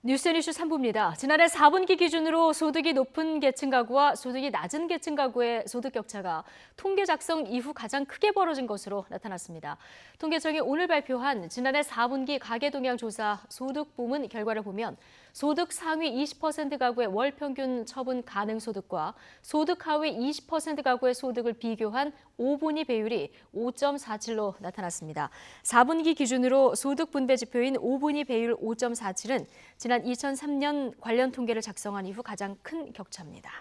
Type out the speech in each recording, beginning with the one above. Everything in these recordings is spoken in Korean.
뉴스앤 이슈 3부입니다. 지난해 4분기 기준으로 소득이 높은 계층 가구와 소득이 낮은 계층 가구의 소득 격차가 통계 작성 이후 가장 크게 벌어진 것으로 나타났습니다. 통계청이 오늘 발표한 지난해 4분기 가계동향 조사 소득 부문 결과를 보면 소득 상위 20% 가구의 월 평균 처분 가능 소득과 소득 하위 20% 가구의 소득을 비교한 5분위 배율이 5.47로 나타났습니다. 4분기 기준으로 소득 분배 지표인 5분위 배율 5.47은 지난 2003년 관련 통계를 작성한 이후 가장 큰 격차입니다.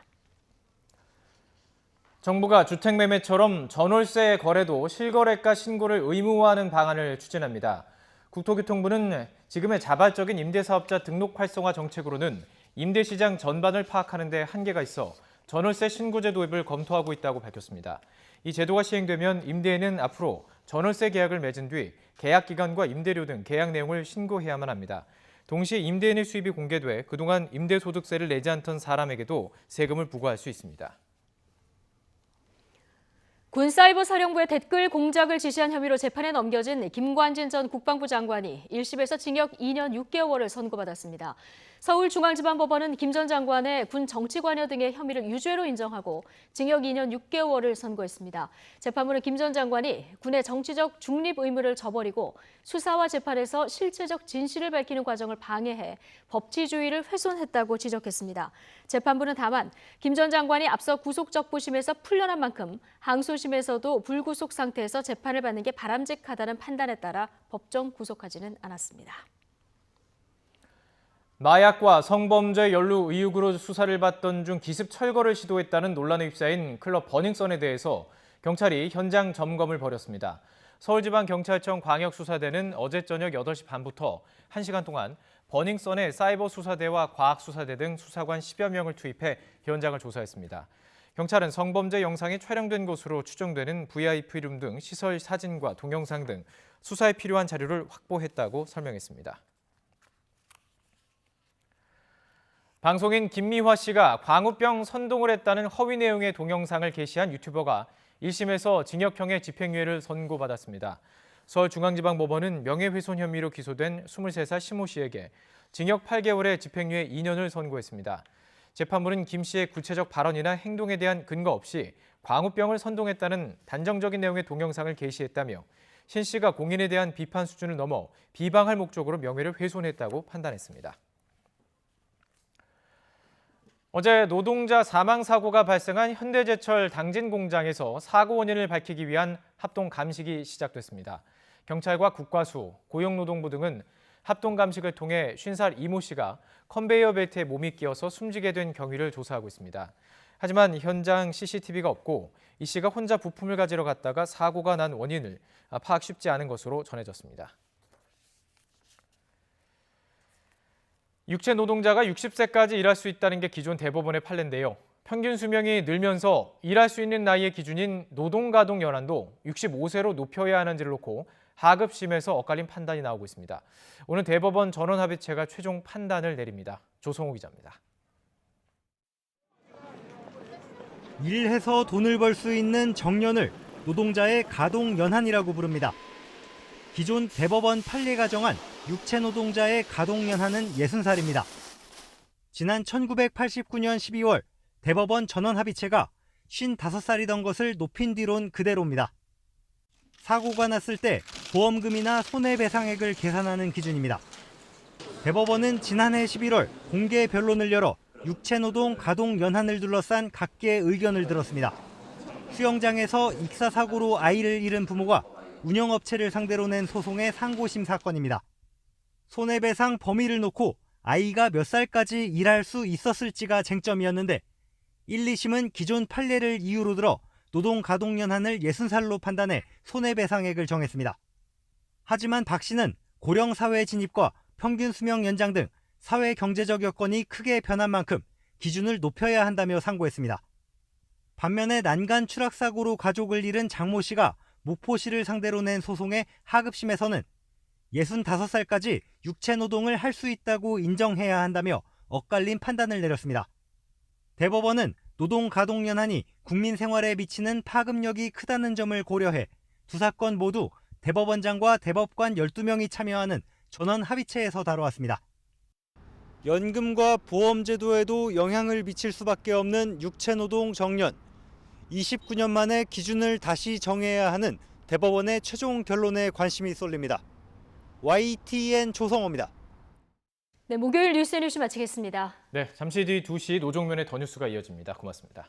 정부가 주택매매처럼 전월세 거래도 실거래가 신고를 의무화하는 방안을 추진합니다. 국토교통부는 지금의 자발적인 임대사업자 등록 활성화 정책으로는 임대시장 전반을 파악하는 데 한계가 있어 전월세 신고제 도입을 검토하고 있다고 밝혔습니다. 이 제도가 시행되면 임대인은 앞으로 전월세 계약을 맺은 뒤 계약 기간과 임대료 등 계약 내용을 신고해야만 합니다. 동시에 임대인의 수입이 공개돼 그동안 임대소득세를 내지 않던 사람에게도 세금을 부과할 수 있습니다. 군사이버사령부의 댓글 공작을 지시한 혐의로 재판에 넘겨진 김관진 전 국방부 장관이 1심에서 징역 2년 6개월을 선고받았습니다. 서울중앙지방법원은 김 전 장관의 군 정치관여 등의 혐의를 유죄로 인정하고 징역 2년 6개월을 선고했습니다. 재판부는 김 전 장관이 군의 정치적 중립 의무를 저버리고 수사와 재판에서 실체적 진실을 밝히는 과정을 방해해 법치주의를 훼손했다고 지적했습니다. 재판부는 다만 김 전 장관이 앞서 구속적부심에서 풀려난 만큼 항소심에서도 불구속 상태에서 재판을 받는 게 바람직하다는 판단에 따라 법정 구속하지는 않았습니다. 마약과 성범죄 연루 의혹으로 수사를 받던 중 기습 철거를 시도했다는 논란에 휩싸인 클럽 버닝썬에 대해서 경찰이 현장 점검을 벌였습니다. 서울지방경찰청 광역수사대는 어제 저녁 8시 반부터 1시간 동안 버닝썬의 사이버수사대와 과학수사대 등 수사관 10여 명을 투입해 현장을 조사했습니다. 경찰은 성범죄 영상이 촬영된 곳으로 추정되는 VIP룸 등 시설 사진과 동영상 등 수사에 필요한 자료를 확보했다고 설명했습니다. 방송인 김미화 씨가 광우병 선동을 했다는 허위 내용의 동영상을 게시한 유튜버가 1심에서 징역형의 집행유예를 선고받았습니다. 서울중앙지방법원은 명예훼손 혐의로 기소된 23살 심호 씨에게 징역 8개월에 집행유예 2년을 선고했습니다. 재판부는 김 씨의 구체적 발언이나 행동에 대한 근거 없이 광우병을 선동했다는 단정적인 내용의 동영상을 게시했다며 신 씨가 공인에 대한 비판 수준을 넘어 비방할 목적으로 명예를 훼손했다고 판단했습니다. 어제 노동자 사망 사고가 발생한 현대제철 당진 공장에서 사고 원인을 밝히기 위한 합동 감식이 시작됐습니다. 경찰과 국과수, 고용노동부 등은 합동 감식을 통해 50살 이모 씨가 컨베이어 벨트에 몸이 끼어서 숨지게 된 경위를 조사하고 있습니다. 하지만 현장 CCTV가 없고 이 씨가 혼자 부품을 가지러 갔다가 사고가 난 원인을 파악 쉽지 않은 것으로 전해졌습니다. 육체 노동자가 60세까지 일할 수 있다는 게 기존 대법원의 판례인데요. 평균 수명이 늘면서 일할 수 있는 나이의 기준인 노동가동 연한도 65세로 높여야 하는지를 놓고 하급심에서 엇갈린 판단이 나오고 있습니다. 오늘 대법원 전원합의체가 최종 판단을 내립니다. 조성호 기자입니다. 일해서 돈을 벌 수 있는 정년을 노동자의 가동 연한이라고 부릅니다. 기존 대법원 판례 가정한 육체 노동자의 가동 연한은 60살입니다. 지난 1989년 12월 대법원 전원 합의체가 55살이던 것을 높인 뒤론 그대로입니다. 사고가 났을 때 보험금이나 손해배상액을 계산하는 기준입니다. 대법원은 지난해 11월 공개 변론을 열어 육체노동 가동 연한을 둘러싼 각계의 의견을 들었습니다. 수영장에서 익사사고로 아이를 잃은 부모가 운영업체를 상대로 낸 소송의 상고심 사건입니다. 손해배상 범위를 놓고 아이가 몇 살까지 일할 수 있었을지가 쟁점이었는데 1, 2심은 기존 판례를 이유로 들어 노동가동연한을 60살로 판단해 손해배상액을 정했습니다. 하지만 박 씨는 고령사회 진입과 평균 수명 연장 등 사회 경제적 여건이 크게 변한 만큼 기준을 높여야 한다며 상고했습니다. 반면에 난간 추락사고로 가족을 잃은 장모 씨가 목포시를 상대로 낸 소송의 하급심에서는 65살까지 육체노동을 할 수 있다고 인정해야 한다며 엇갈린 판단을 내렸습니다. 대법원은 노동가동연한이 국민 생활에 미치는 파급력이 크다는 점을 고려해 두 사건 모두 대법원장과 대법관 12명이 참여하는 전원 합의체에서 다뤄왔습니다. 연금과 보험 제도에도 영향을 미칠 수밖에 없는 육체노동 정년. 29년 만에 기준을 다시 정해야 하는 대법원의 최종 결론에 관심이 쏠립니다. YTN 조성호입니다. 네, 목요일 뉴스 마치겠습니다. 네, 잠시 뒤 2시 노종면의 더 뉴스가 이어집니다. 고맙습니다.